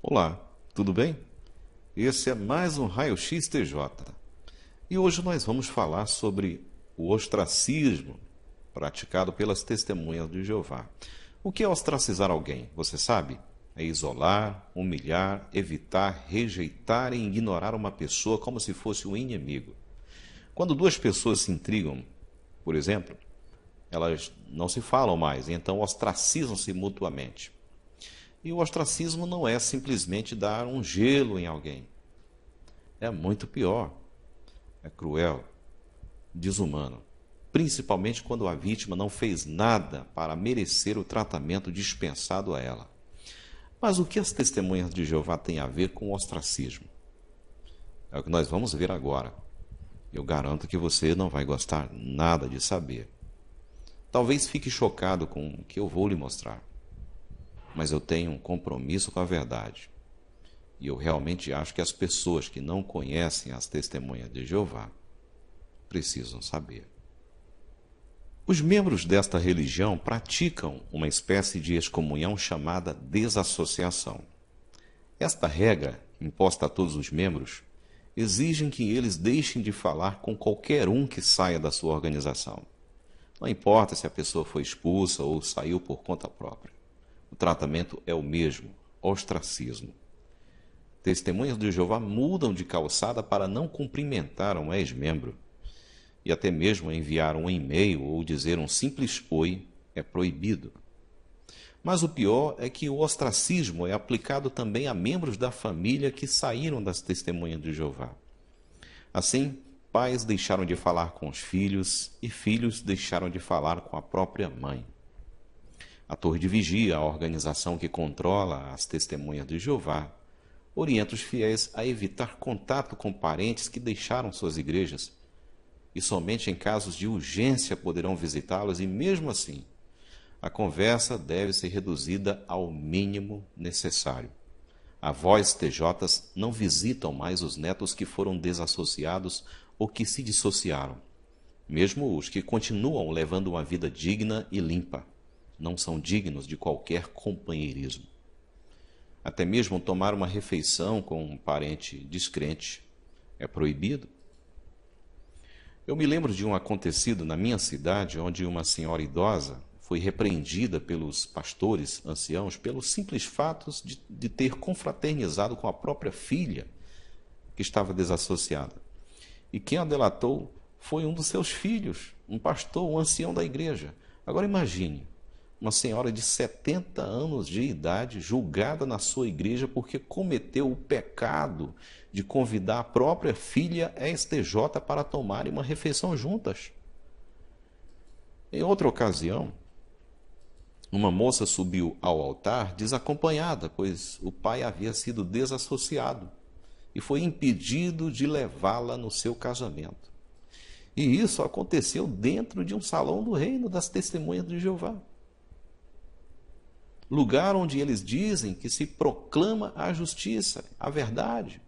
Olá, tudo bem? Esse é mais um Raio-X TJ. E hoje nós vamos falar sobre o ostracismo praticado pelas testemunhas de Jeová. O que é ostracizar alguém? Você sabe? É isolar, humilhar, evitar, rejeitar e ignorar uma pessoa como se fosse um inimigo. Quando duas pessoas se intrigam, por exemplo, elas não se falam mais, então ostracizam-se mutuamente. E o ostracismo não é simplesmente dar um gelo em alguém. É muito pior. É cruel, desumano. Principalmente quando a vítima não fez nada para merecer o tratamento dispensado a ela. Mas o que as testemunhas de Jeová têm a ver com o ostracismo? É o que nós vamos ver agora. Eu garanto que você não vai gostar nada de saber. Talvez fique chocado com o que eu vou lhe mostrar. Mas eu tenho um compromisso com a verdade. E eu realmente acho que as pessoas que não conhecem as testemunhas de Jeová precisam saber. Os membros desta religião praticam uma espécie de excomunhão chamada desassociação. Esta regra, imposta a todos os membros, exige que eles deixem de falar com qualquer um que saia da sua organização. Não importa se a pessoa foi expulsa ou saiu por conta própria. O tratamento é o mesmo, ostracismo. Testemunhas de Jeová mudam de calçada para não cumprimentar um ex-membro. E até mesmo enviar um e-mail ou dizer um simples oi é proibido. Mas o pior é que o ostracismo é aplicado também a membros da família que saíram das testemunhas de Jeová. Assim, pais deixaram de falar com os filhos e filhos deixaram de falar com a própria mãe. A Torre de Vigia, a organização que controla as testemunhas de Jeová, orienta os fiéis a evitar contato com parentes que deixaram suas igrejas e somente em casos de urgência poderão visitá-los e, mesmo assim, a conversa deve ser reduzida ao mínimo necessário. Avós TJs não visitam mais os netos que foram desassociados ou que se dissociaram, mesmo os que continuam levando uma vida digna e limpa. Não são dignos de qualquer companheirismo. Até mesmo tomar uma refeição com um parente descrente é proibido. Eu me lembro de um acontecido na minha cidade, onde uma senhora idosa foi repreendida pelos pastores anciãos pelos simples fatos de ter confraternizado com a própria filha, que estava desassociada. E quem a delatou foi um dos seus filhos, um pastor, um ancião da igreja. Agora imagine, uma senhora de 70 anos de idade, julgada na sua igreja porque cometeu o pecado de convidar a própria filha ex-TJ para tomarem uma refeição juntas. Em outra ocasião, uma moça subiu ao altar desacompanhada, pois o pai havia sido desassociado e foi impedido de levá-la no seu casamento. E isso aconteceu dentro de um salão do reino das testemunhas de Jeová. Lugar onde eles dizem que se proclama a justiça, a verdade.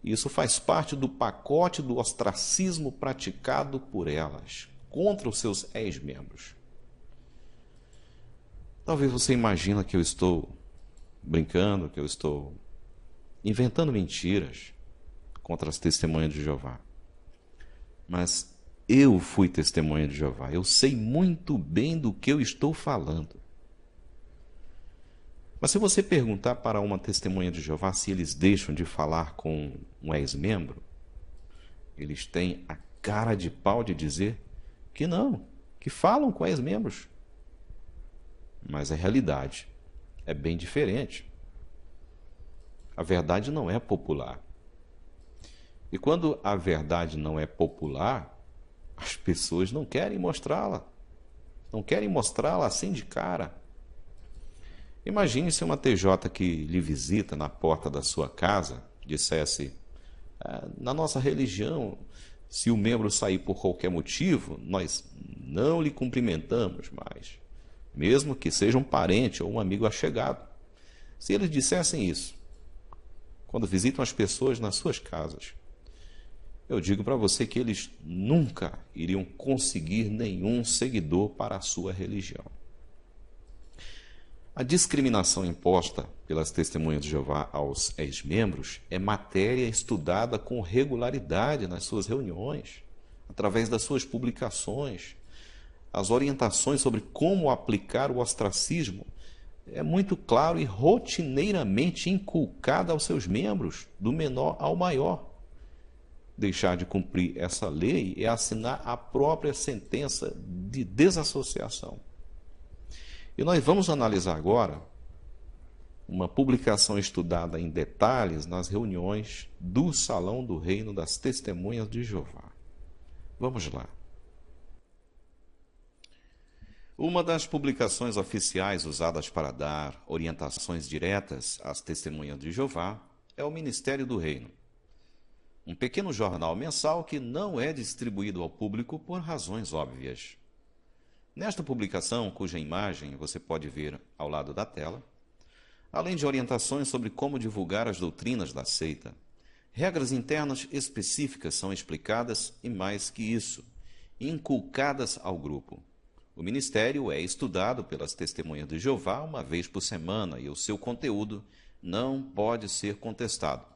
Isso faz parte do pacote do ostracismo praticado por elas contra os seus ex-membros. Talvez você imagine que eu estou brincando, que eu estou inventando mentiras contra as testemunhas de Jeová. Mas eu fui testemunha de Jeová. Eu sei muito bem do que eu estou falando. Mas se você perguntar para uma testemunha de Jeová se eles deixam de falar com um ex-membro, eles têm a cara de pau de dizer que não, que falam com ex-membros. Mas a realidade é bem diferente. A verdade não é popular. E quando a verdade não é popular, as pessoas não querem mostrá-la. Não querem mostrá-la assim de cara. Imagine se uma TJ que lhe visita na porta da sua casa dissesse: na nossa religião, se o membro sair por qualquer motivo, nós não lhe cumprimentamos mais, mesmo que seja um parente ou um amigo achegado. Se eles dissessem isso, quando visitam as pessoas nas suas casas, eu digo para você que eles nunca iriam conseguir nenhum seguidor para a sua religião. A discriminação imposta pelas testemunhas de Jeová aos ex-membros é matéria estudada com regularidade nas suas reuniões, através das suas publicações. As orientações sobre como aplicar o ostracismo é muito claro e rotineiramente inculcada aos seus membros, do menor ao maior. Deixar de cumprir essa lei é assinar a própria sentença de desassociação. E nós vamos analisar agora uma publicação estudada em detalhes nas reuniões do Salão do Reino das Testemunhas de Jeová. Vamos lá. Uma das publicações oficiais usadas para dar orientações diretas às testemunhas de Jeová é o Ministério do Reino, um pequeno jornal mensal que não é distribuído ao público por razões óbvias. Nesta publicação, cuja imagem você pode ver ao lado da tela, além de orientações sobre como divulgar as doutrinas da seita, regras internas específicas são explicadas e, mais que isso, inculcadas ao grupo. O ministério é estudado pelas testemunhas de Jeová uma vez por semana e o seu conteúdo não pode ser contestado.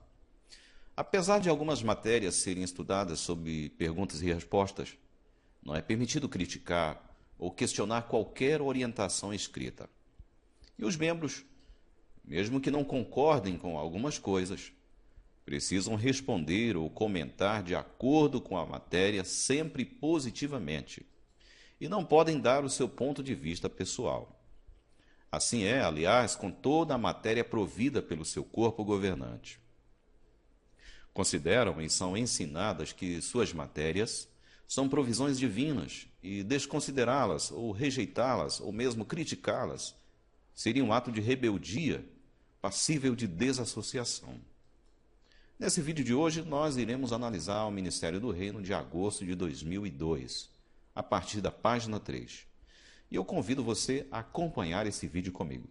Apesar de algumas matérias serem estudadas sob perguntas e respostas, não é permitido criticar ou questionar qualquer orientação escrita. E os membros, mesmo que não concordem com algumas coisas, precisam responder ou comentar de acordo com a matéria sempre positivamente, e não podem dar o seu ponto de vista pessoal. Assim é, aliás, com toda a matéria provida pelo seu corpo governante. Consideram e são ensinadas que suas matérias são provisões divinas e desconsiderá-las ou rejeitá-las ou mesmo criticá-las seria um ato de rebeldia passível de desassociação. Nesse vídeo de hoje, nós iremos analisar o Ministério do Reino de agosto de 2002, a partir da página 3. E eu convido você a acompanhar esse vídeo comigo.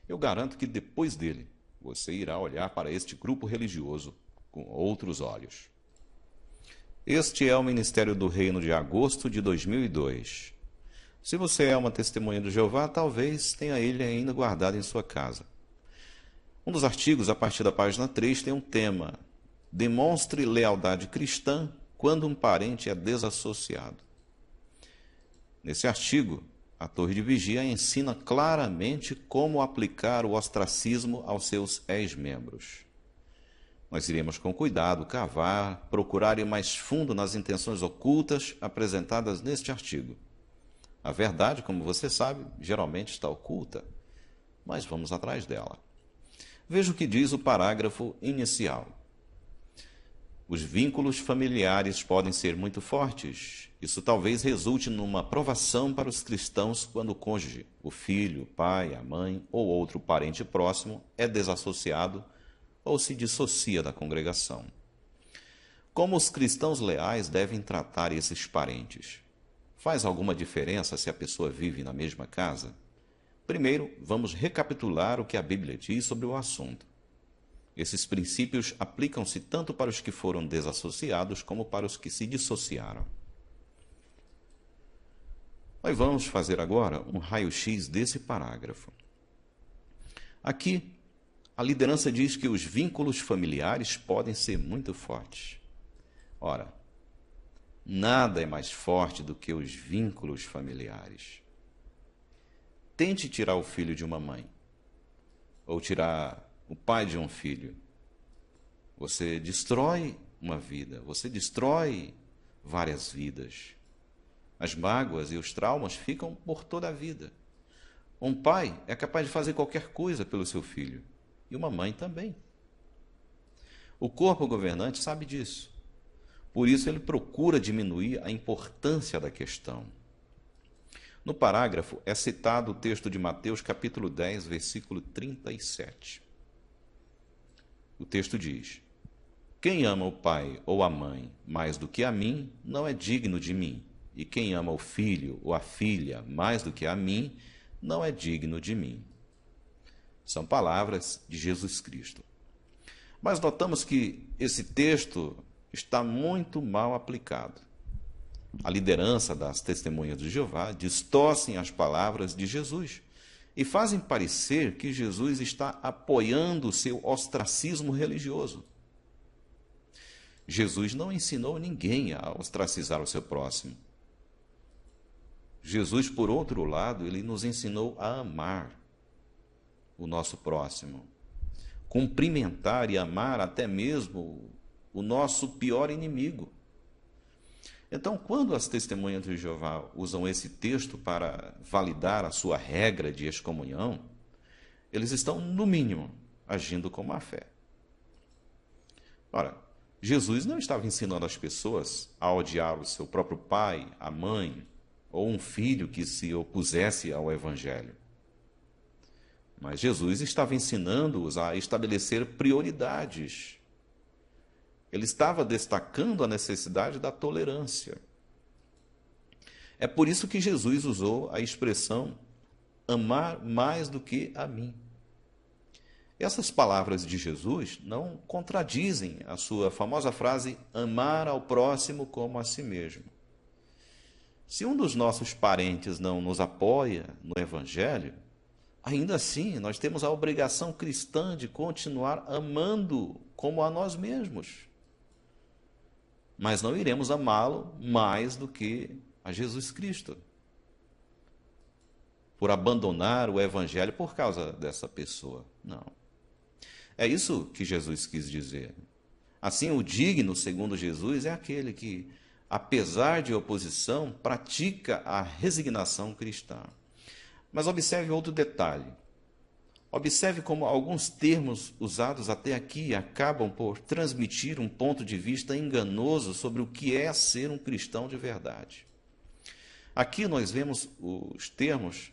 Eu garanto que depois dele, você irá olhar para este grupo religioso com outros olhos. Este é o Ministério do Reino de agosto de 2002. Se você é uma testemunha de Jeová, talvez tenha ele ainda guardado em sua casa. Um dos artigos, a partir da página 3, tem um tema: demonstre lealdade cristã quando um parente é desassociado. Nesse artigo, a Torre de Vigia ensina claramente como aplicar o ostracismo aos seus ex-membros. Nós iremos com cuidado cavar, procurar ir mais fundo nas intenções ocultas apresentadas neste artigo. A verdade, como você sabe, geralmente está oculta, mas vamos atrás dela. Veja o que diz o parágrafo inicial. Os vínculos familiares podem ser muito fortes. Isso talvez resulte numa provação para os cristãos quando o cônjuge, o filho, o pai, a mãe ou outro parente próximo é desassociado ou se dissocia da congregação. Como os cristãos leais devem tratar esses parentes? Faz alguma diferença se a pessoa vive na mesma casa? Primeiro, vamos recapitular o que a Bíblia diz sobre o assunto. Esses princípios aplicam-se tanto para os que foram desassociados como para os que se dissociaram. Nós vamos fazer agora um raio-x desse parágrafo. Aqui, a liderança diz que os vínculos familiares podem ser muito fortes. Ora, nada é mais forte do que os vínculos familiares. Tente tirar o filho de uma mãe, ou tirar o pai de um filho. Você destrói uma vida, você destrói várias vidas. As mágoas e os traumas ficam por toda a vida. Um pai é capaz de fazer qualquer coisa pelo seu filho, e uma mãe também. O corpo governante sabe disso. Por isso ele procura diminuir a importância da questão. No parágrafo é citado o texto de Mateus capítulo 10, versículo 37. O texto diz: quem ama o pai ou a mãe mais do que a mim, não é digno de mim. E quem ama o filho ou a filha mais do que a mim, não é digno de mim. São palavras de Jesus Cristo. Mas notamos que esse texto está muito mal aplicado. A liderança das testemunhas de Jeová distorcem as palavras de Jesus e fazem parecer que Jesus está apoiando o seu ostracismo religioso. Jesus não ensinou ninguém a ostracizar o seu próximo. Jesus, por outro lado, ele nos ensinou a amar o nosso próximo, cumprimentar e amar até mesmo o nosso pior inimigo. Então, quando as testemunhas de Jeová usam esse texto para validar a sua regra de excomunhão, eles estão, no mínimo, agindo com má fé. Ora, Jesus não estava ensinando as pessoas a odiar o seu próprio pai, a mãe, ou um filho que se opusesse ao Evangelho. Mas Jesus estava ensinando-os a estabelecer prioridades. Ele estava destacando a necessidade da tolerância. É por isso que Jesus usou a expressão amar mais do que a mim. Essas palavras de Jesus não contradizem a sua famosa frase amar ao próximo como a si mesmo. Se um dos nossos parentes não nos apoia no Evangelho, ainda assim nós temos a obrigação cristã de continuar amando como a nós mesmos. Mas não iremos amá-lo mais do que a Jesus Cristo, por abandonar o Evangelho por causa dessa pessoa. Não. É isso que Jesus quis dizer. Assim, o digno, segundo Jesus, é aquele que, apesar de oposição, pratica a resignação cristã. Mas observe outro detalhe. Observe como alguns termos usados até aqui acabam por transmitir um ponto de vista enganoso sobre o que é ser um cristão de verdade. Aqui nós vemos os termos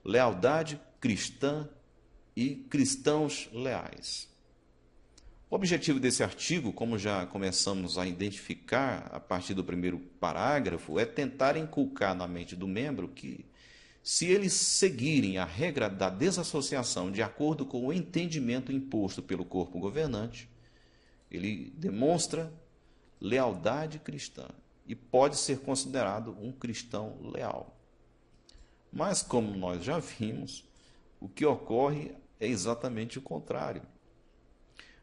lealdade cristã e cristãos leais. O objetivo desse artigo, como já começamos a identificar a partir do primeiro parágrafo, é tentar inculcar na mente do membro que, se eles seguirem a regra da desassociação de acordo com o entendimento imposto pelo corpo governante, ele demonstra lealdade cristã e pode ser considerado um cristão leal. Mas, como nós já vimos, o que ocorre é exatamente o contrário.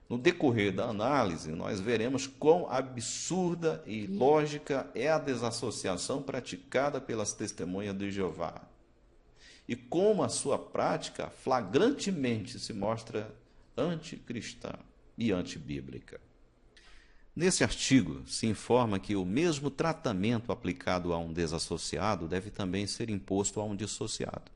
No decorrer da análise, nós veremos quão absurda e ilógica é a desassociação praticada pelas testemunhas de Jeová e como a sua prática flagrantemente se mostra anticristã e antibíblica. Nesse artigo, se informa que o mesmo tratamento aplicado a um desassociado deve também ser imposto a um dissociado.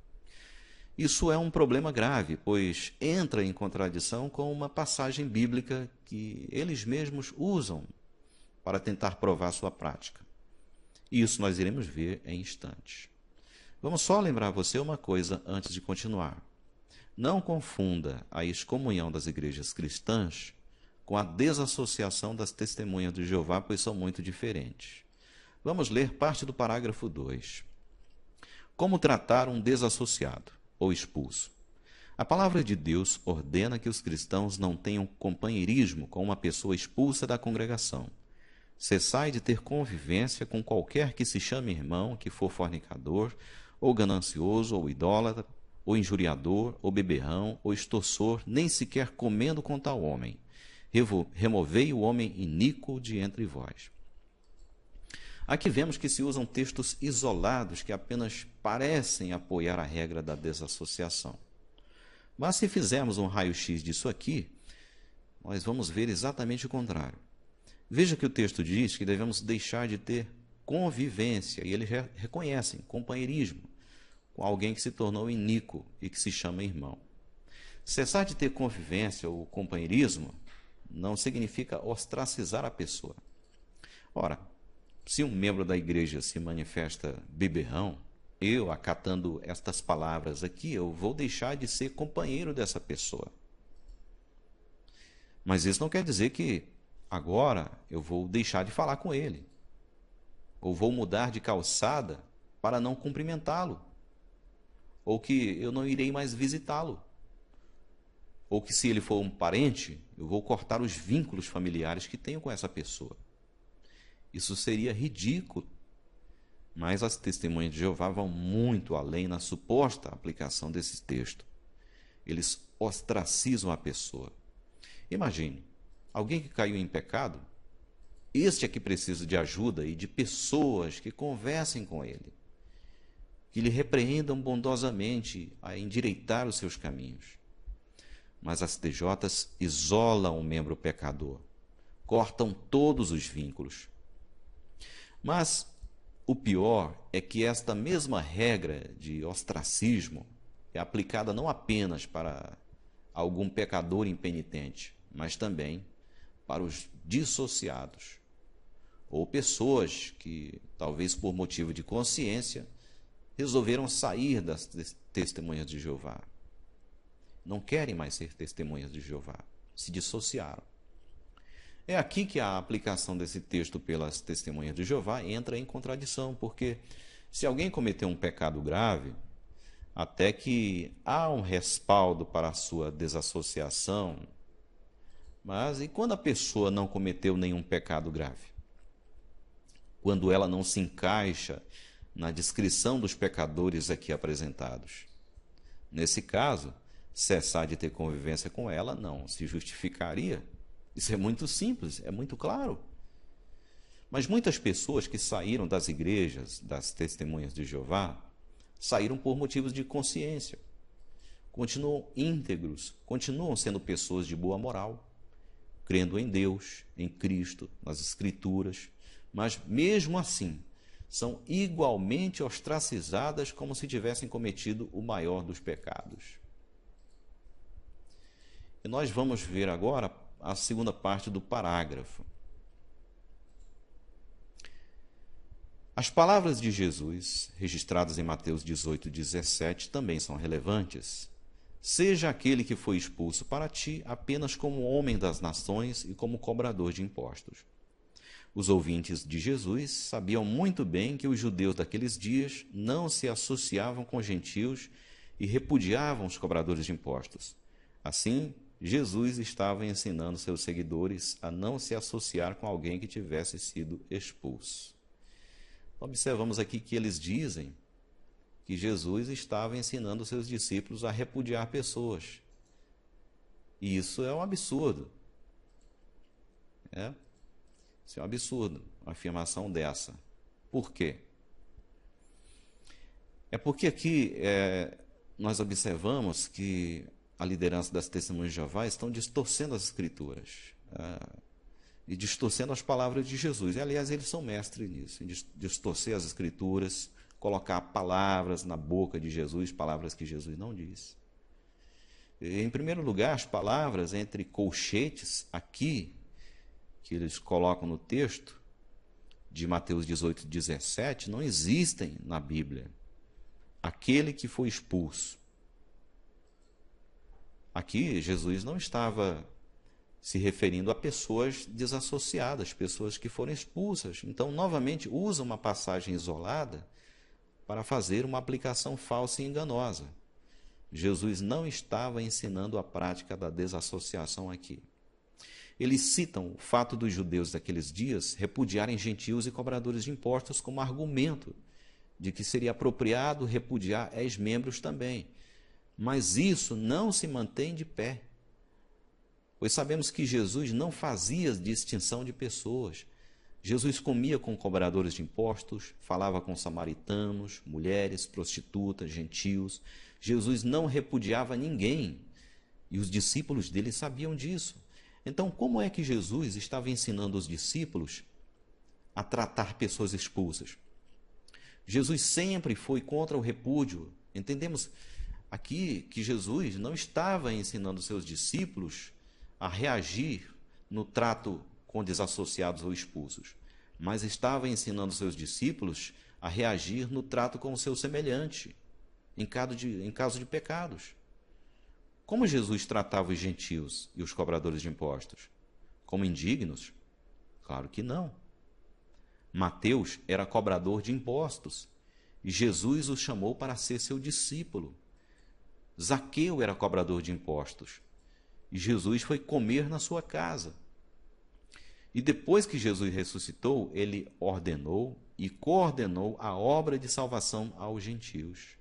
Isso é um problema grave, pois entra em contradição com uma passagem bíblica que eles mesmos usam para tentar provar sua prática. Isso nós iremos ver em instantes. Vamos só lembrar você uma coisa antes de continuar. Não confunda a excomunhão das igrejas cristãs com a desassociação das testemunhas de Jeová, pois são muito diferentes. Vamos ler parte do parágrafo 2. Como tratar um desassociado ou expulso? A palavra de Deus ordena que os cristãos não tenham companheirismo com uma pessoa expulsa da congregação. Cessai de ter convivência com qualquer que se chame irmão, que for fornicador, ou ganancioso, ou idólatra, ou injuriador, ou beberrão, ou extorsor, nem sequer comendo com tal homem. Removei o homem iníquo de entre vós. Aqui vemos que se usam textos isolados que apenas parecem apoiar a regra da desassociação. Mas se fizermos um raio-x disso aqui, nós vamos ver exatamente o contrário. Veja que o texto diz que devemos deixar de ter convivência, e eles reconhecem companheirismo com alguém que se tornou iníquo e que se chama irmão. Cessar de ter convivência ou companheirismo não significa ostracizar a pessoa. Ora, se um membro da igreja se manifesta beberrão, eu, acatando estas palavras aqui, eu vou deixar de ser companheiro dessa pessoa. Mas isso não quer dizer que agora eu vou deixar de falar com ele, ou vou mudar de calçada para não cumprimentá-lo, ou que eu não irei mais visitá-lo, ou que, se ele for um parente, eu vou cortar os vínculos familiares que tenho com essa pessoa. Isso seria ridículo. Mas as testemunhas de Jeová vão muito além na suposta aplicação desse texto. Eles ostracizam a pessoa. Imagine, alguém que caiu em pecado, este é que precisa de ajuda e de pessoas que conversem com ele, que lhe repreendam bondosamente a endireitar os seus caminhos. Mas as TJs isolam o membro pecador, cortam todos os vínculos. Mas o pior é que esta mesma regra de ostracismo é aplicada não apenas para algum pecador impenitente, mas também para os dissociados, ou pessoas que, talvez por motivo de consciência, resolveram sair das testemunhas de Jeová. Não querem mais ser testemunhas de Jeová, se dissociaram. É aqui que a aplicação desse texto pelas testemunhas de Jeová entra em contradição, porque se alguém cometeu um pecado grave, até que há um respaldo para a sua desassociação, mas e quando a pessoa não cometeu nenhum pecado grave? Quando ela não se encaixa na descrição dos pecadores aqui apresentados. Nesse caso, cessar de ter convivência com ela não se justificaria. Isso é muito simples, é muito claro. Mas muitas pessoas que saíram das igrejas, das testemunhas de Jeová, saíram por motivos de consciência. Continuam íntegros, continuam sendo pessoas de boa moral, crendo em Deus, em Cristo, nas Escrituras, mas mesmo assim são igualmente ostracizadas como se tivessem cometido o maior dos pecados. E nós vamos ver agora a segunda parte do parágrafo. As palavras de Jesus, registradas em Mateus 18:17, também são relevantes. Seja aquele que foi expulso para ti apenas como homem das nações e como cobrador de impostos. Os ouvintes de Jesus sabiam muito bem que os judeus daqueles dias não se associavam com gentios e repudiavam os cobradores de impostos. Assim, Jesus estava ensinando seus seguidores a não se associar com alguém que tivesse sido expulso. Observamos aqui que eles dizem que Jesus estava ensinando seus discípulos a repudiar pessoas. E isso é um absurdo. Isso é um absurdo, uma afirmação dessa. Por quê? É porque aqui nós observamos que a liderança das testemunhas de Jeová estão distorcendo as Escrituras e distorcendo as palavras de Jesus. E, aliás, eles são mestres nisso, em distorcer as Escrituras, colocar palavras na boca de Jesus, palavras que Jesus não disse. Em primeiro lugar, as palavras entre colchetes aqui, que eles colocam no texto de Mateus 18:17, não existem na Bíblia. Aquele que foi expulso. Aqui, Jesus não estava se referindo a pessoas desassociadas, pessoas que foram expulsas. Então, novamente, usa uma passagem isolada para fazer uma aplicação falsa e enganosa. Jesus não estava ensinando a prática da desassociação aqui. Eles citam o fato dos judeus daqueles dias repudiarem gentios e cobradores de impostos como argumento de que seria apropriado repudiar ex-membros também. Mas isso não se mantém de pé, pois sabemos que Jesus não fazia distinção de pessoas. Jesus comia com cobradores de impostos, falava com samaritanos, mulheres, prostitutas, gentios. Jesus não repudiava ninguém e os discípulos dele sabiam disso. Então, como é que Jesus estava ensinando os discípulos a tratar pessoas expulsas? Jesus sempre foi contra o repúdio. Entendemos aqui que Jesus não estava ensinando seus discípulos a reagir no trato com desassociados ou expulsos, mas estava ensinando seus discípulos a reagir no trato com o seu semelhante, em caso de pecados. Como Jesus tratava os gentios e os cobradores de impostos? Como indignos? Claro que não. Mateus era cobrador de impostos e Jesus o chamou para ser seu discípulo. Zaqueu era cobrador de impostos e Jesus foi comer na sua casa. E depois que Jesus ressuscitou, ele ordenou e coordenou a obra de salvação aos gentios.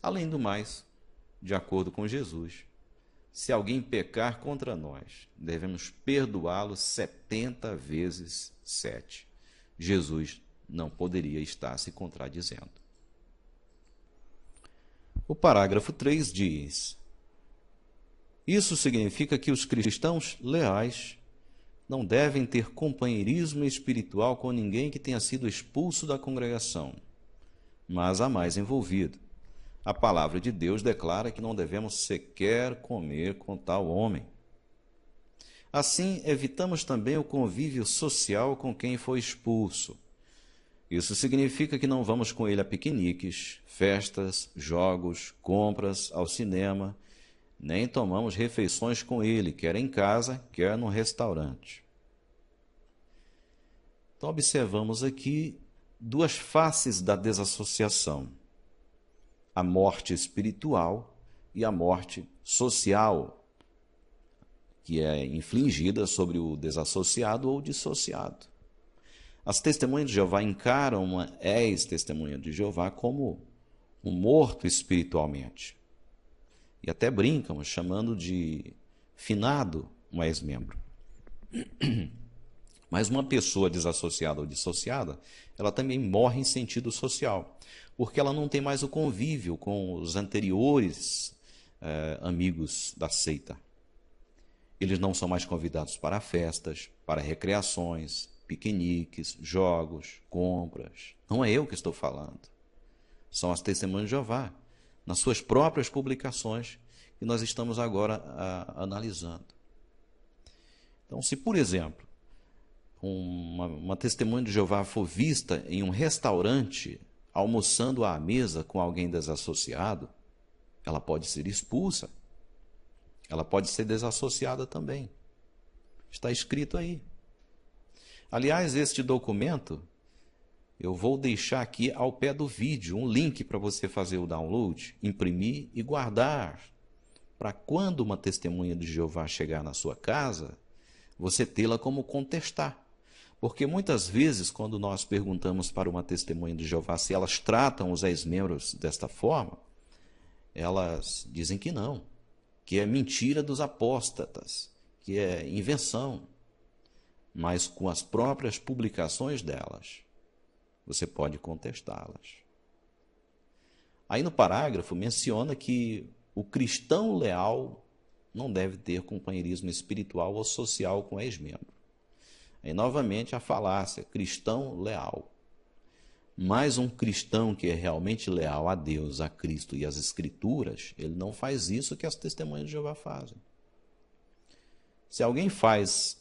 Além do mais, de acordo com Jesus, se alguém pecar contra nós, devemos perdoá-lo 70 vezes 7. Jesus não poderia estar se contradizendo. O parágrafo 3 diz: isso significa que os cristãos leais não devem ter companheirismo espiritual com ninguém que tenha sido expulso da congregação, mas há mais envolvido. A palavra de Deus declara que não devemos sequer comer com tal homem. Assim, evitamos também o convívio social com quem foi expulso. Isso significa que não vamos com ele a piqueniques, festas, jogos, compras, ao cinema, nem tomamos refeições com ele, quer em casa, quer no restaurante. Então, observamos aqui duas faces da desassociação: a morte espiritual e a morte social, que é infligida sobre o desassociado ou dissociado. As testemunhas de Jeová encaram uma ex-testemunha de Jeová como um morto espiritualmente. E até brincam, chamando de finado um ex-membro. Mas uma pessoa desassociada ou dissociada, ela também morre em sentido social, porque ela não tem mais o convívio com os anteriores amigos da seita. Eles não são mais convidados para festas, para recreações, piqueniques, jogos, compras. Não é eu que estou falando. São as testemunhas de Jeová, nas suas próprias publicações, que nós estamos agora analisando. Então, se, por exemplo, uma testemunha de Jeová for vista em um restaurante, almoçando à mesa com alguém desassociado, ela pode ser expulsa. Ela pode ser desassociada também. Está escrito aí. Aliás, este documento, eu vou deixar aqui ao pé do vídeo um link para você fazer o download, imprimir e guardar, para quando uma testemunha de Jeová chegar na sua casa, você tê-la como contestar. Porque muitas vezes, quando nós perguntamos para uma testemunha de Jeová se elas tratam os ex-membros desta forma, elas dizem que não, que é mentira dos apóstatas, que é invenção. Mas com as próprias publicações delas, você pode contestá-las. Aí no parágrafo menciona que o cristão leal não deve ter companheirismo espiritual ou social com ex-membro. Aí novamente a falácia, cristão leal. Mas um cristão que é realmente leal a Deus, a Cristo e às Escrituras, ele não faz isso que as testemunhas de Jeová fazem. Se alguém faz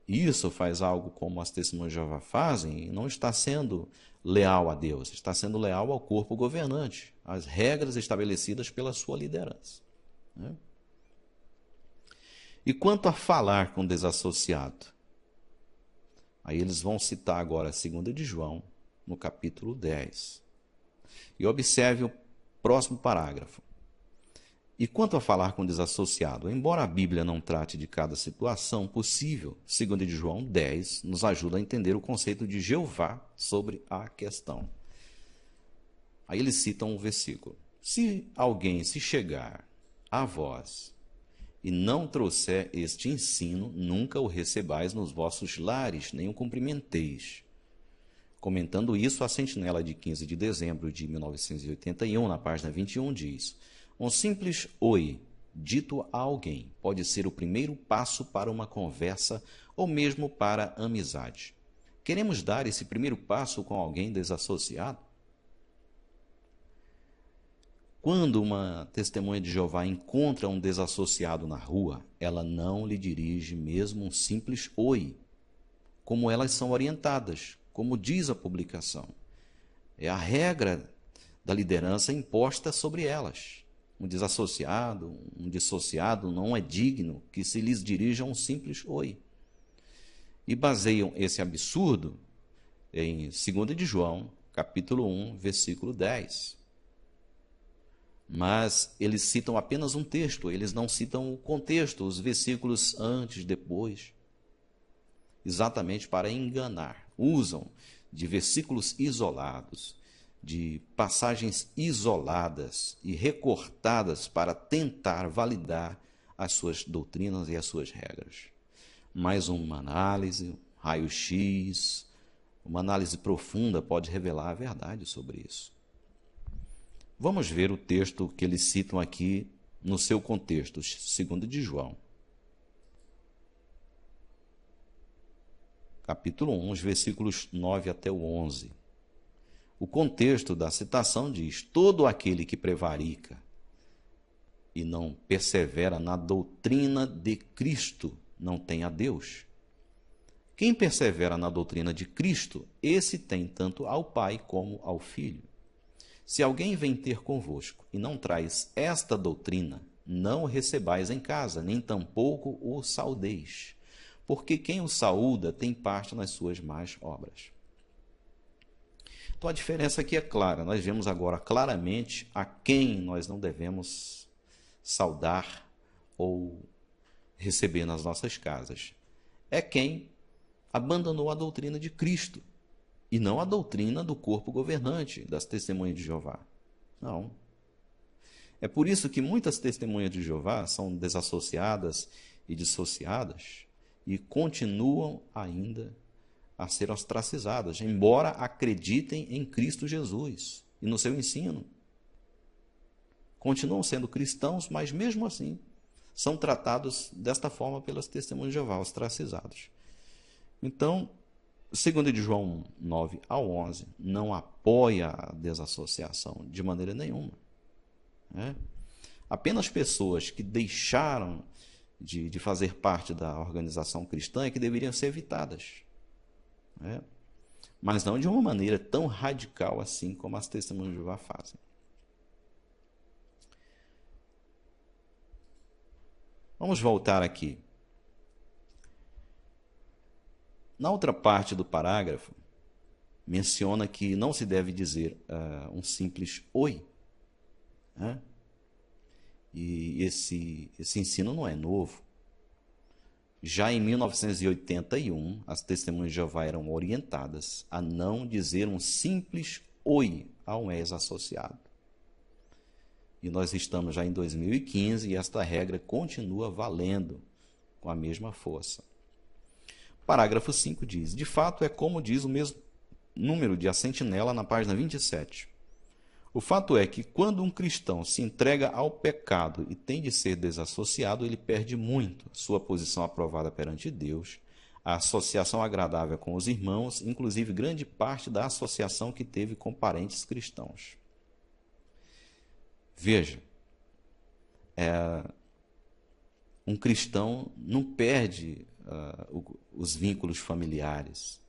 isso, faz algo como as testemunhas de Jeová fazem, não está sendo leal a Deus, está sendo leal ao corpo governante, às regras estabelecidas pela sua liderança. Né? E quanto a falar com desassociado? Aí eles vão citar agora a 2 de João, no capítulo 10. E observe o próximo parágrafo. E quanto a falar com desassociado, embora a Bíblia não trate de cada situação possível, 2 de João 10 nos ajuda a entender o conceito de Jeová sobre a questão. Aí eles citam um versículo. Se alguém se chegar a vós e não trouxer este ensino, nunca o recebais nos vossos lares, nem o cumprimenteis. Comentando isso, a Sentinela de 15 de dezembro de 1981, na página 21, diz: um simples oi, dito a alguém, pode ser o primeiro passo para uma conversa ou mesmo para a amizade. Queremos dar esse primeiro passo com alguém desassociado? Quando uma testemunha de Jeová encontra um desassociado na rua, ela não lhe dirige mesmo um simples oi, como elas são orientadas, como diz a publicação. É a regra da liderança imposta sobre elas. Um desassociado, um dissociado não é digno que se lhes dirija um simples oi. E baseiam esse absurdo em 2 de João, capítulo 1, versículo 10. Mas eles citam apenas um texto, eles não citam o contexto, os versículos antes, depois, exatamente para enganar. Usam de versículos isolados, de passagens isoladas e recortadas para tentar validar as suas doutrinas e as suas regras. Mas uma análise, raio-x, uma análise profunda pode revelar a verdade sobre isso. Vamos ver o texto que eles citam aqui no seu contexto, 2 de João. Capítulo 1, os versículos 9 até o 11. O contexto da citação diz: todo aquele que prevarica e não persevera na doutrina de Cristo não tem a Deus. Quem persevera na doutrina de Cristo, esse tem tanto ao Pai como ao Filho. Se alguém vem ter convosco e não traz esta doutrina, não o recebais em casa, nem tampouco o saudeis, porque quem o saúda tem parte nas suas más obras. Então a diferença aqui é clara. Nós vemos agora claramente a quem nós não devemos saudar ou receber nas nossas casas. É quem abandonou a doutrina de Cristo e não a doutrina do corpo governante das testemunhas de Jeová. Não. É por isso que muitas testemunhas de Jeová são desassociadas e dissociadas e continuam ainda a ser ostracizadas, embora acreditem em Cristo Jesus e no seu ensino. Continuam sendo cristãos, mas mesmo assim são tratados desta forma pelas testemunhas de Jeová, ostracizados. Então, 2 de João 9 ao 11 não apoia a desassociação de maneira nenhuma. Apenas pessoas que deixaram de fazer parte da organização cristã é que deveriam ser evitadas. Mas não de uma maneira tão radical assim como as testemunhas de Jeová fazem. Vamos voltar aqui. Na outra parte do parágrafo, menciona que não se deve dizer um simples oi. E esse ensino não é novo. Já em 1981, as testemunhas de Jeová eram orientadas a não dizer um simples oi a um ex-associado. E nós estamos já em 2015 e esta regra continua valendo com a mesma força. Parágrafo 5 diz: de fato, é como diz o mesmo número de A Sentinela na página 27. O fato é que quando um cristão se entrega ao pecado e tem de ser desassociado, ele perde muito sua posição aprovada perante Deus, a associação agradável com os irmãos, inclusive grande parte da associação que teve com parentes cristãos. Veja, um cristão não perde os vínculos familiares,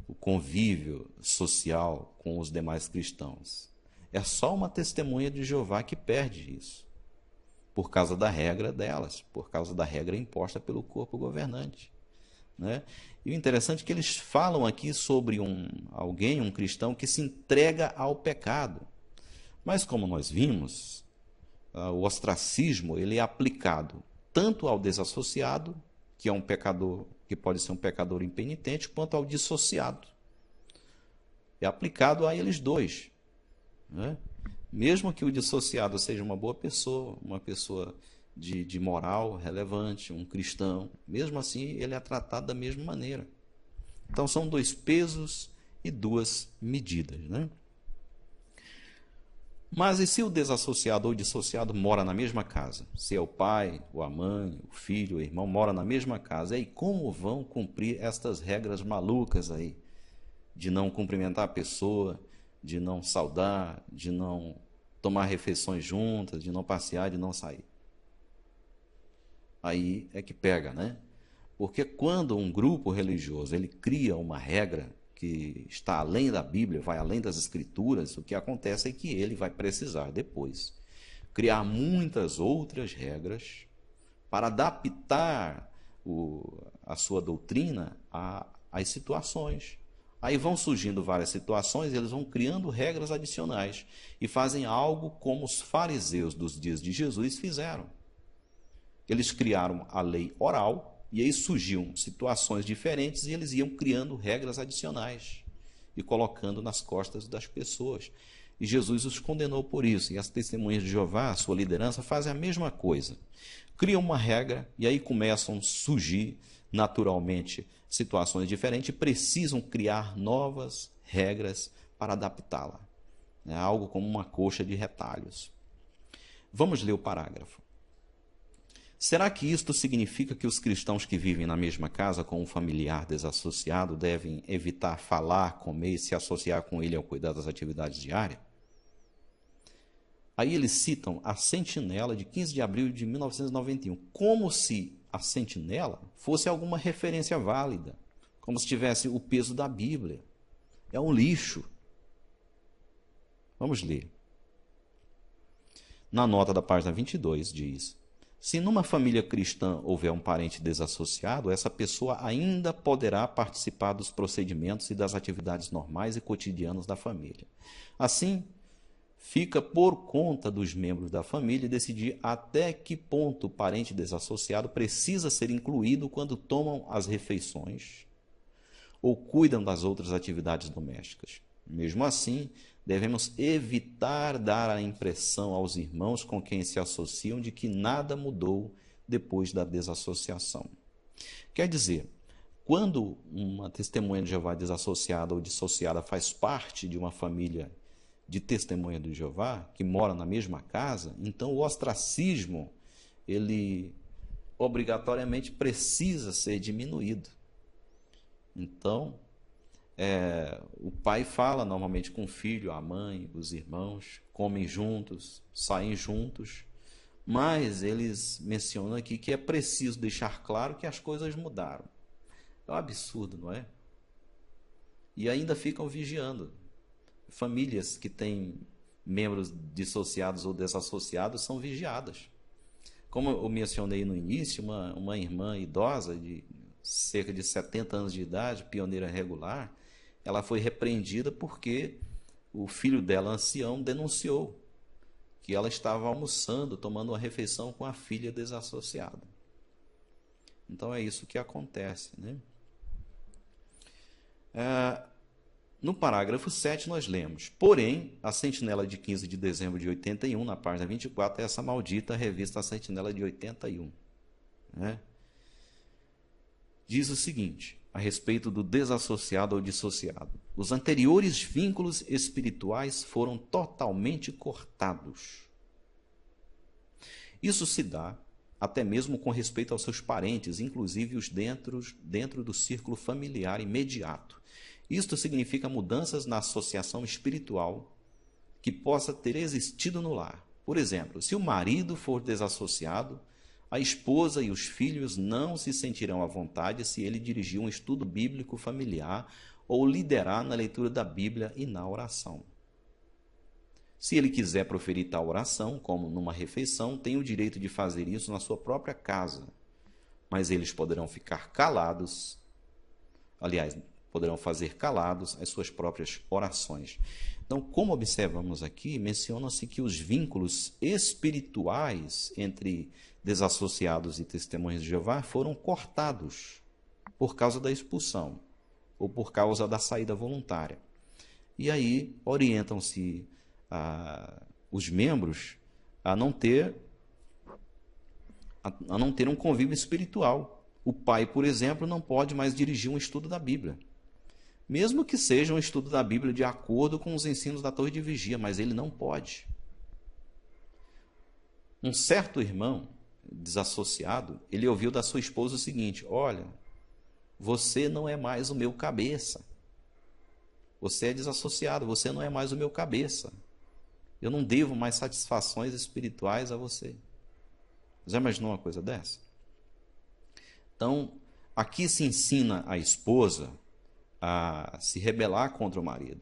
o convívio social com os demais cristãos. É só uma testemunha de Jeová que perde isso, por causa da regra delas, por causa da regra imposta pelo corpo governante. E o interessante é que eles falam aqui sobre um cristão que se entrega ao pecado. Mas como nós vimos, o ostracismo ele é aplicado tanto ao desassociado, que é um pecador, que pode ser um pecador impenitente, quanto ao dissociado. É aplicado a eles dois. Mesmo que o dissociado seja uma boa pessoa, uma pessoa de moral relevante, um cristão, mesmo assim ele é tratado da mesma maneira. Então são dois pesos e duas medidas. Mas e se o desassociado ou dissociado mora na mesma casa? Se é o pai, ou a mãe, o filho, o irmão, mora na mesma casa, e aí como vão cumprir estas regras malucas aí? De não cumprimentar a pessoa, de não saudar, de não tomar refeições juntas, de não passear, de não sair. Aí é que pega, Porque quando um grupo religioso ele cria uma regra que está além da Bíblia, vai além das Escrituras, o que acontece é que ele vai precisar depois criar muitas outras regras para adaptar a sua doutrina às situações. Aí vão surgindo várias situações e eles vão criando regras adicionais e fazem algo como os fariseus dos dias de Jesus fizeram. Eles criaram a lei oral e aí surgiam situações diferentes e eles iam criando regras adicionais. e colocando nas costas das pessoas. E Jesus os condenou por isso. E as testemunhas de Jeová, a sua liderança, fazem a mesma coisa. Criam uma regra e aí começam a surgir naturalmente situações diferentes e precisam criar novas regras para adaptá-la. É algo como uma coxa de retalhos. Vamos ler o parágrafo. Será que isto significa que os cristãos que vivem na mesma casa com um familiar desassociado devem evitar falar, comer e se associar com ele ao cuidar das atividades diárias? Aí eles citam a Sentinela de 15 de abril de 1991, como se a Sentinela fosse alguma referência válida, como se tivesse o peso da Bíblia. É um lixo. Vamos ler. Na nota da página 22 diz: se numa família cristã houver um parente desassociado, essa pessoa ainda poderá participar dos procedimentos e das atividades normais e cotidianas da família. Assim, fica por conta dos membros da família decidir até que ponto o parente desassociado precisa ser incluído quando tomam as refeições ou cuidam das outras atividades domésticas. Mesmo assim, devemos evitar dar a impressão aos irmãos com quem se associam de que nada mudou depois da desassociação. Quer dizer, quando uma testemunha de Jeová desassociada ou dissociada faz parte de uma família de testemunha de Jeová, que mora na mesma casa, então o ostracismo, ele obrigatoriamente precisa ser diminuído. Então, o pai fala normalmente com o filho, a mãe, os irmãos, comem juntos, saem juntos, mas eles mencionam aqui que é preciso deixar claro que as coisas mudaram. É um absurdo, não é? E ainda ficam vigiando. Famílias que têm membros dissociados ou desassociados são vigiadas. Como eu mencionei no início, uma irmã idosa de cerca de 70 anos de idade, pioneira regular, ela foi repreendida porque o filho dela, ancião, denunciou que ela estava almoçando, tomando uma refeição com a filha desassociada. Então é isso que acontece, né? No parágrafo 7 nós lemos: porém, a Sentinela de 15 de dezembro de 81, na página 24, é essa maldita revista Sentinela de 81. Né? Diz o seguinte, a respeito do desassociado ou dissociado: os anteriores vínculos espirituais foram totalmente cortados. Isso se dá até mesmo com respeito aos seus parentes, inclusive os dentro do círculo familiar imediato. Isto significa mudanças na associação espiritual que possa ter existido no lar. Por exemplo, se o marido for desassociado, a esposa e os filhos não se sentirão à vontade se ele dirigir um estudo bíblico familiar ou liderar na leitura da Bíblia e na oração. Se ele quiser proferir tal oração, como numa refeição, tem o direito de fazer isso na sua própria casa. Mas eles poderão ficar calados, aliás, poderão fazer calados as suas próprias orações. Então, como observamos aqui, menciona-se que os vínculos espirituais entre desassociados e testemunhas de Jeová foram cortados por causa da expulsão ou por causa da saída voluntária. E aí orientam-se os membros a não ter um convívio espiritual. O pai, por exemplo, não pode mais dirigir um estudo da Bíblia, mesmo que seja um estudo da Bíblia de acordo com os ensinos da Torre de Vigia, mas ele não pode. Um certo irmão desassociado, ele ouviu da sua esposa o seguinte: olha, você não é mais o meu cabeça. Você é desassociado, você não é mais o meu cabeça. Eu não devo mais satisfações espirituais a você. Já imaginou uma coisa dessa? Então, aqui se ensina a esposa a se rebelar contra o marido.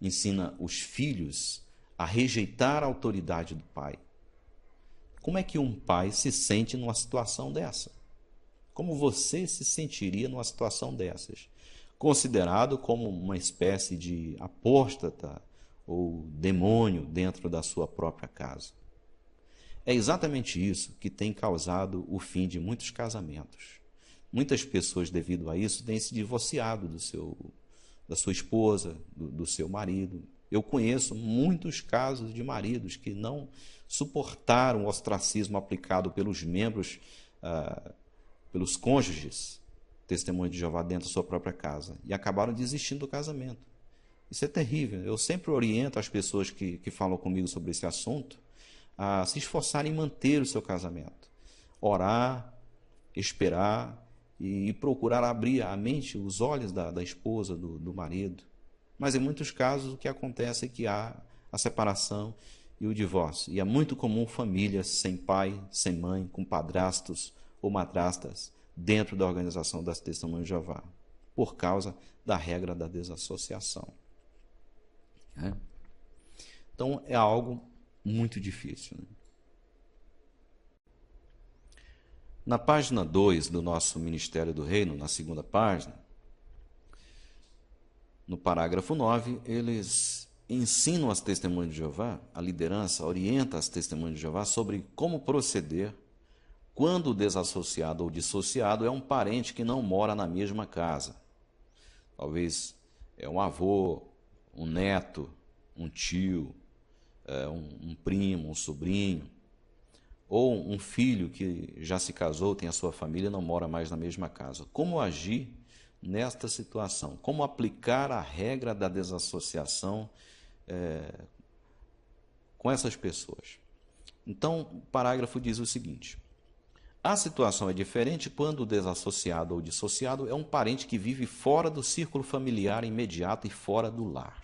Ensina os filhos a rejeitar a autoridade do pai. Como é que um pai se sente numa situação dessa? Como você se sentiria numa situação dessas? Considerado como uma espécie de apóstata ou demônio dentro da sua própria casa. É exatamente isso que tem causado o fim de muitos casamentos. Muitas pessoas, devido a isso, têm se divorciado da sua esposa, do seu marido. Eu conheço muitos casos de maridos que não suportaram o ostracismo aplicado pelos membros, pelos cônjuges, testemunho de Jeová dentro da sua própria casa, e acabaram desistindo do casamento. Isso é terrível. Eu sempre oriento as pessoas que falam comigo sobre esse assunto a se esforçarem em manter o seu casamento. Orar, esperar e procurar abrir a mente, os olhos da esposa, do marido. Mas em muitos casos o que acontece é que há a separação e o divórcio. E é muito comum famílias sem pai, sem mãe, com padrastos ou madrastas dentro da organização das Testemunhas de Jeová, por causa da regra da desassociação. Então é algo muito difícil. Na página 2 do nosso Ministério do Reino, na segunda página, no parágrafo 9, eles ensinam as Testemunhas de Jeová, a liderança orienta as Testemunhas de Jeová sobre como proceder quando o desassociado ou dissociado é um parente que não mora na mesma casa. Talvez é um avô, um neto, um tio, um primo, um sobrinho, ou um filho que já se casou, tem a sua família e não mora mais na mesma casa. Como agir nesta situação? Como aplicar a regra da desassociação com essas pessoas? Então, o parágrafo diz o seguinte: a situação é diferente quando o desassociado ou dissociado é um parente que vive fora do círculo familiar imediato e fora do lar.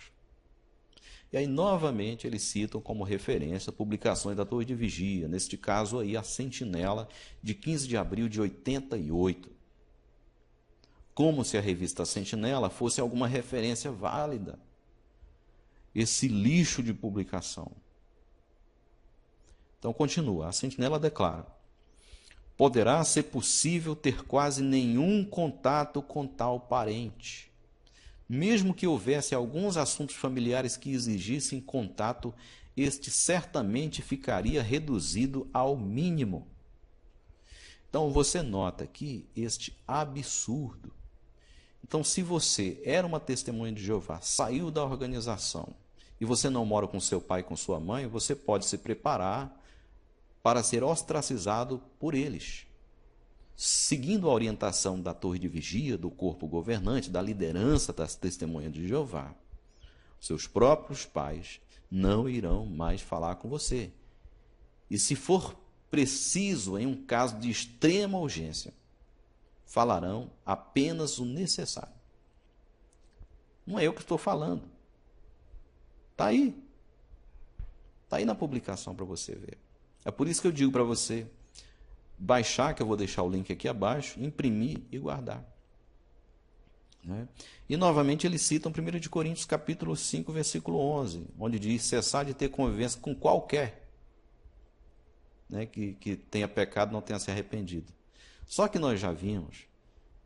E aí, novamente, eles citam como referência publicações da Torre de Vigia, neste caso aí a Sentinela, de 15 de abril de 88. Como se a revista Sentinela fosse alguma referência válida. Esse lixo de publicação. Então, continua. A Sentinela declara: poderá ser possível ter quase nenhum contato com tal parente. Mesmo que houvesse alguns assuntos familiares que exigissem contato, este certamente ficaria reduzido ao mínimo. Então, você nota aqui este absurdo. Então, se você era uma testemunha de Jeová, saiu da organização, e você não mora com seu pai e com sua mãe, você pode se preparar para ser ostracizado por eles. Seguindo a orientação da Torre de Vigia, do corpo governante, da liderança das Testemunhas de Jeová, seus próprios pais não irão mais falar com você. E se for preciso, em um caso de extrema urgência, falarão apenas o necessário. Não é eu que estou falando. Está aí. Está aí na publicação para você ver. É por isso que eu digo para você baixar, que eu vou deixar o link aqui abaixo, imprimir e guardar. E novamente eles citam 1 Coríntios capítulo 5, versículo 11, onde diz: cessar de ter convivência com qualquer que tenha pecado, não tenha se arrependido. Só que nós já vimos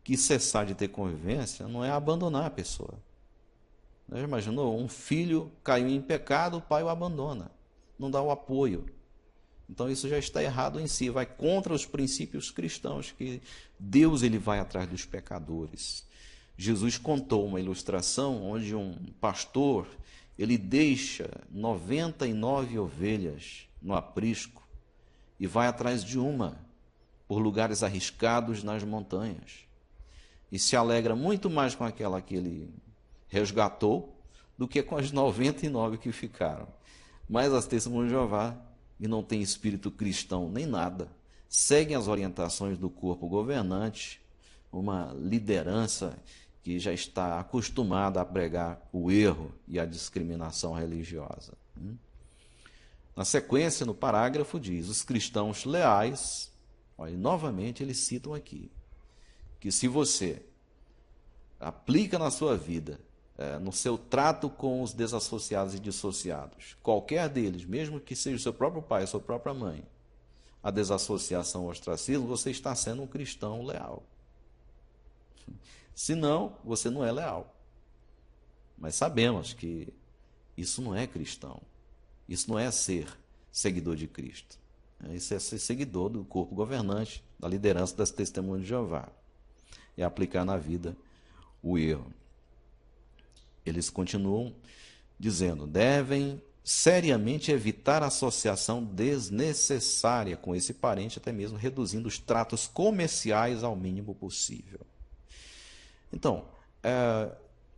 que cessar de ter convivência não é abandonar a pessoa. Já imaginou? Um filho caiu em pecado, o pai o abandona, não dá o apoio. Então isso já está errado em si, vai contra os princípios cristãos, que Deus ele vai atrás dos pecadores. Jesus contou uma ilustração onde um pastor ele deixa 99 ovelhas no aprisco e vai atrás de uma por lugares arriscados nas montanhas. E se alegra muito mais com aquela que ele resgatou do que com as 99 que ficaram. Mas as Testemunhas de Jeová, e não tem espírito cristão nem nada, seguem as orientações do corpo governante, uma liderança que já está acostumada a pregar o erro e a discriminação religiosa. Na sequência, no parágrafo, diz: os cristãos leais, olha, novamente eles citam aqui, que se você aplica na sua vida, no seu trato com os desassociados e dissociados, qualquer deles, mesmo que seja o seu próprio pai, a sua própria mãe, a desassociação ou ostracismo, você está sendo um cristão leal. Se não, você não é leal. Mas sabemos que isso não é cristão. Isso não é ser seguidor de Cristo. Isso é ser seguidor do corpo governante, da liderança das Testemunhas de Jeová. E aplicar na vida o erro. Eles continuam dizendo: devem seriamente evitar associação desnecessária com esse parente, até mesmo reduzindo os tratos comerciais ao mínimo possível. Então,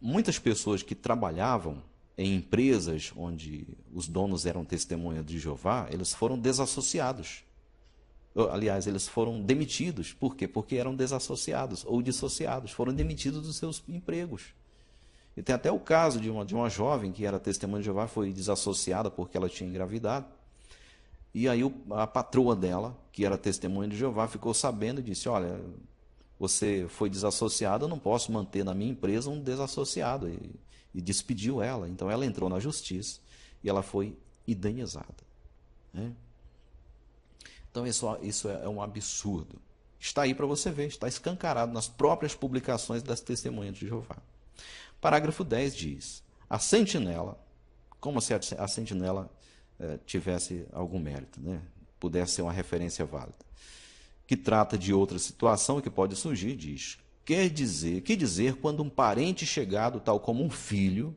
muitas pessoas que trabalhavam em empresas onde os donos eram testemunhas de Jeová, eles foram desassociados. Aliás, eles foram demitidos. Por quê? Porque eram desassociados ou dissociados, foram demitidos dos seus empregos. E tem até o caso de uma jovem que era testemunha de Jeová, foi desassociada porque ela tinha engravidado. E aí a patroa dela, que era testemunha de Jeová, ficou sabendo e disse: olha, você foi desassociada, eu não posso manter na minha empresa um desassociado. E despediu ela. Então ela entrou na justiça e ela foi indenizada. Né? Então isso é um absurdo. Está aí para você ver, está escancarado nas próprias publicações das testemunhas de Jeová. Parágrafo 10 diz: a sentinela, como se a sentinela tivesse algum mérito, né? Pudesse ser uma referência válida, que trata de outra situação que pode surgir, diz: que dizer quando um parente chegado, tal como um filho,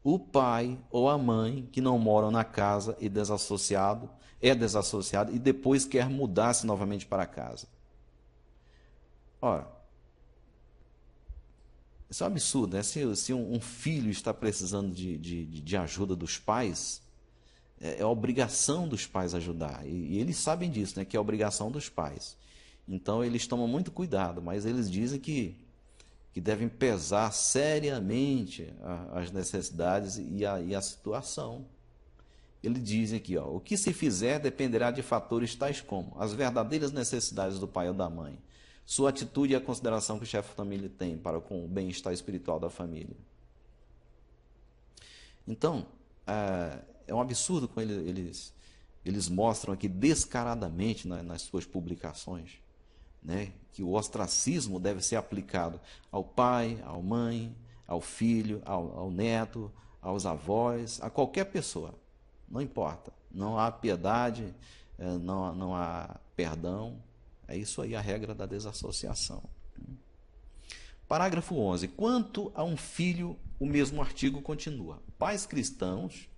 o pai ou a mãe, que não moram na casa é desassociado e depois quer mudar-se novamente para casa. Ora, isso é um absurdo, né? Se um filho está precisando de ajuda dos pais, é obrigação dos pais ajudar. E eles sabem disso, né? Que é obrigação dos pais. Então eles tomam muito cuidado, mas eles dizem que devem pesar seriamente as necessidades e a situação. Eles dizem aqui, ó: o que se fizer dependerá de fatores tais como as verdadeiras necessidades do pai ou da mãe, sua atitude e a consideração que o chefe de família tem para com o bem-estar espiritual da família. Então, é um absurdo quando eles mostram aqui descaradamente nas suas publicações, né, que o ostracismo deve ser aplicado ao pai, à mãe, ao filho, ao neto, aos avós, a qualquer pessoa. Não importa. Não há piedade, não há perdão. É isso aí a regra da desassociação. Parágrafo 11. Quanto a um filho, o mesmo artigo continua: pais cristãos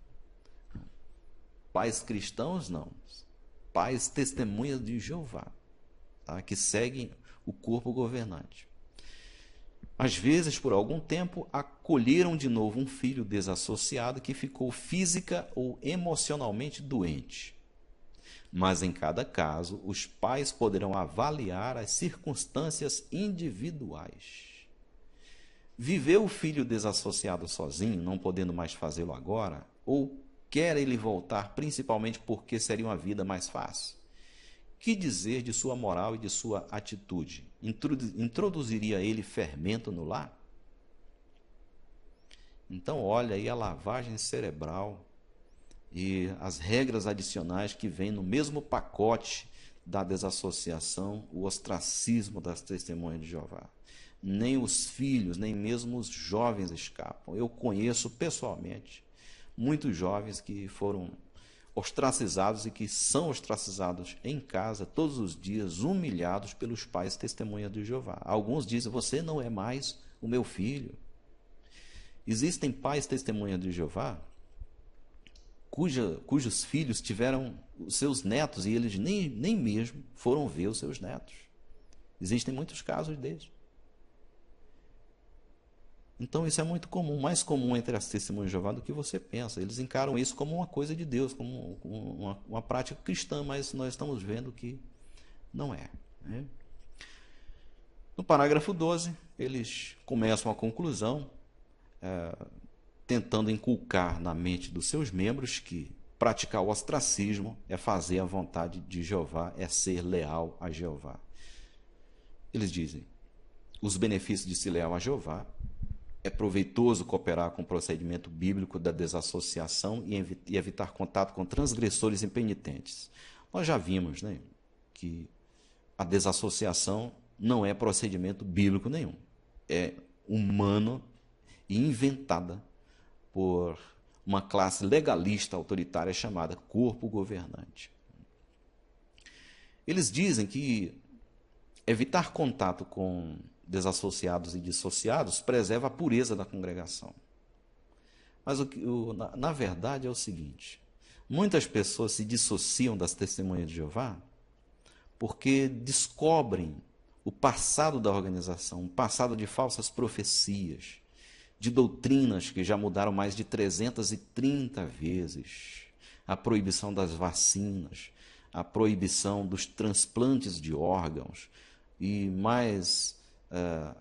não, pais testemunhas de Jeová, tá, que seguem o corpo governante, às vezes, por algum tempo, acolheram de novo um filho desassociado que ficou física ou emocionalmente doente. Mas, em cada caso, os pais poderão avaliar as circunstâncias individuais. Viveu o filho desassociado sozinho, não podendo mais fazê-lo agora? Ou quer ele voltar principalmente porque seria uma vida mais fácil? Que dizer de sua moral e de sua atitude? Introduziria ele fermento no lar? Então, olha aí a lavagem cerebral e as regras adicionais que vêm no mesmo pacote da desassociação, o ostracismo das testemunhas de Jeová. Nem os filhos, nem mesmo os jovens escapam. Eu conheço pessoalmente muitos jovens que foram ostracizados e que são ostracizados em casa todos os dias, humilhados pelos pais testemunhas de Jeová. Alguns dizem: você não é mais o meu filho. Existem pais testemunhas de Jeová cujos filhos tiveram os seus netos e eles nem mesmo foram ver os seus netos. Existem muitos casos desses. Então isso é muito comum, mais comum entre as testemunhas de Jeová do que você pensa. Eles encaram isso como uma coisa de Deus, como uma prática cristã, mas nós estamos vendo que não é. Né? No parágrafo 12, eles começam a conclusão, tentando inculcar na mente dos seus membros que praticar o ostracismo é fazer a vontade de Jeová, é ser leal a Jeová. Eles dizem: os benefícios de ser leal a Jeová: é proveitoso cooperar com o procedimento bíblico da desassociação e evitar contato com transgressores impenitentes. Nós já vimos, né, que a desassociação não é procedimento bíblico nenhum. É humano e inventada por uma classe legalista autoritária chamada corpo governante. Eles dizem que evitar contato com desassociados e dissociados preserva a pureza da congregação. Mas na verdade é o seguinte: muitas pessoas se dissociam das testemunhas de Jeová porque descobrem o passado da organização, um passado de falsas profecias, de doutrinas que já mudaram mais de 330 vezes, a proibição das vacinas, a proibição dos transplantes de órgãos e mais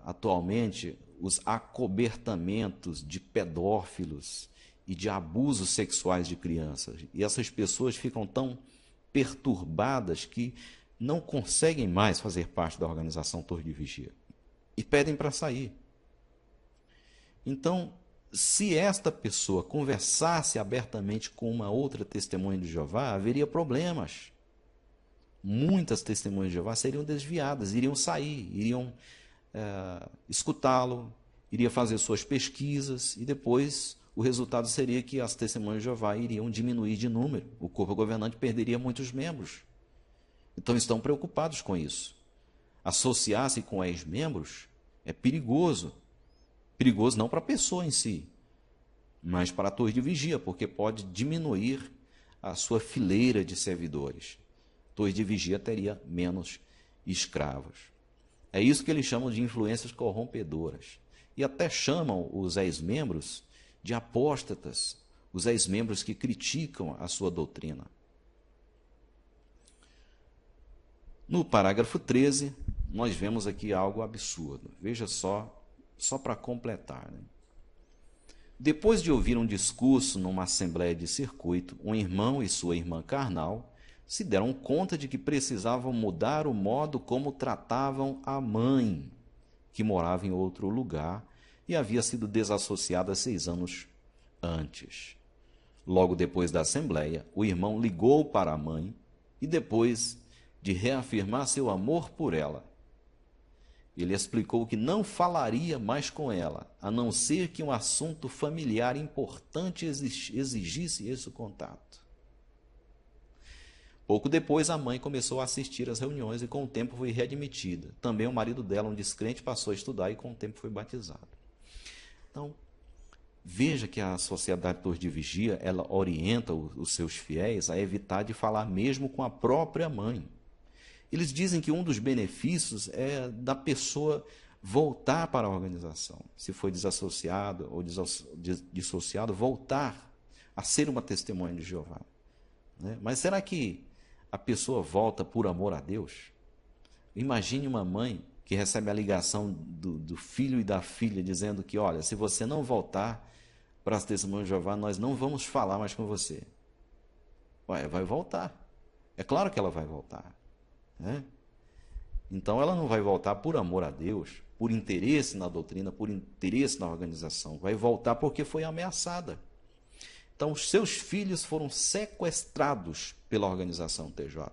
atualmente os acobertamentos de pedófilos e de abusos sexuais de crianças. E essas pessoas ficam tão perturbadas que não conseguem mais fazer parte da organização Torre de Vigia e pedem para sair. Então, se esta pessoa conversasse abertamente com uma outra testemunha de Jeová, haveria problemas. Muitas testemunhas de Jeová seriam desviadas, iriam sair, iriam escutá-lo, iria fazer suas pesquisas e depois o resultado seria que as testemunhas de Jeová iriam diminuir de número, o corpo governante perderia muitos membros. Então estão preocupados com isso. Associar-se com ex-membros é perigoso. Perigoso não para a pessoa em si, mas para a torre de vigia, porque pode diminuir a sua fileira de servidores. A torre de vigia teria menos escravos. É isso que eles chamam de influências corrompedoras. E até chamam os ex-membros de apóstatas, os ex-membros que criticam a sua doutrina. No parágrafo 13, nós vemos aqui algo absurdo. Veja só para completar. Depois de ouvir um discurso numa assembleia de circuito, um irmão e sua irmã carnal se deram conta de que precisavam mudar o modo como tratavam a mãe, que morava em outro lugar e havia sido desassociada 6 anos antes. Logo depois da assembleia, o irmão ligou para a mãe e, depois de reafirmar seu amor por ela, ele explicou que não falaria mais com ela, a não ser que um assunto familiar importante exigisse esse contato. Pouco depois, a mãe começou a assistir às reuniões e, com o tempo, foi readmitida. Também o marido dela, um descrente, passou a estudar e, com o tempo, foi batizado. Então, veja que a Sociedade Torre de Vigia, ela orienta os seus fiéis a evitar de falar mesmo com a própria mãe. Eles dizem que um dos benefícios é da pessoa voltar para a organização. Se foi desassociado ou dissociado, voltar a ser uma testemunha de Jeová. Mas será que a pessoa volta por amor a Deus? Imagine uma mãe que recebe a ligação do filho e da filha dizendo que, olha, se você não voltar para as testemunhas de Jeová, nós não vamos falar mais com você. Ué, vai voltar. É claro que ela vai voltar. Então ela não vai voltar por amor a Deus, por interesse na doutrina, por interesse na organização. Vai voltar porque foi ameaçada. Então, os seus filhos foram sequestrados pela organização TJ.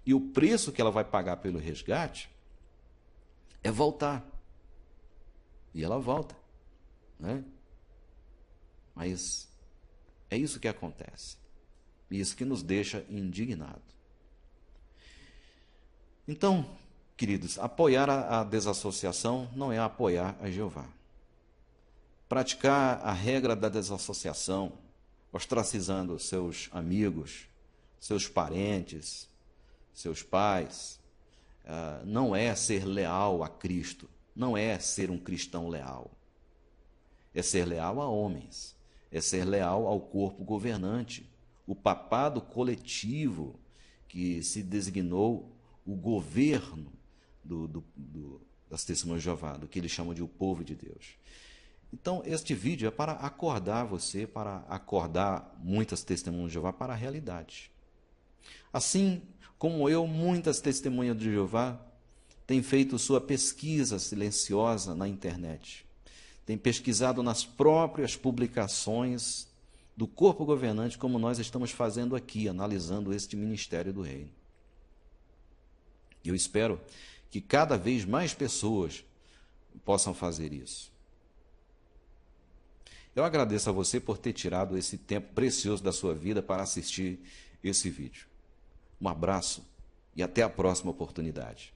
E o preço que ela vai pagar pelo resgate é voltar. E ela volta. Mas é isso que acontece. E isso que nos deixa indignados. Então, queridos, apoiar a desassociação não é apoiar a Jeová. Praticar a regra da desassociação, ostracizando seus amigos, seus parentes, seus pais, não é ser leal a Cristo, não é ser um cristão leal. É ser leal a homens, é ser leal ao corpo governante, o papado coletivo que se designou o governo das testemunhas de Jeová, do que eles chamam de o povo de Deus. Então, este vídeo é para acordar você, para acordar muitas testemunhas de Jeová para a realidade. Assim como eu, muitas testemunhas de Jeová têm feito sua pesquisa silenciosa na internet. Têm pesquisado nas próprias publicações do corpo governante, como nós estamos fazendo aqui, analisando este ministério do reino. Eu espero que cada vez mais pessoas possam fazer isso. Eu agradeço a você por ter tirado esse tempo precioso da sua vida para assistir esse vídeo. Um abraço e até a próxima oportunidade.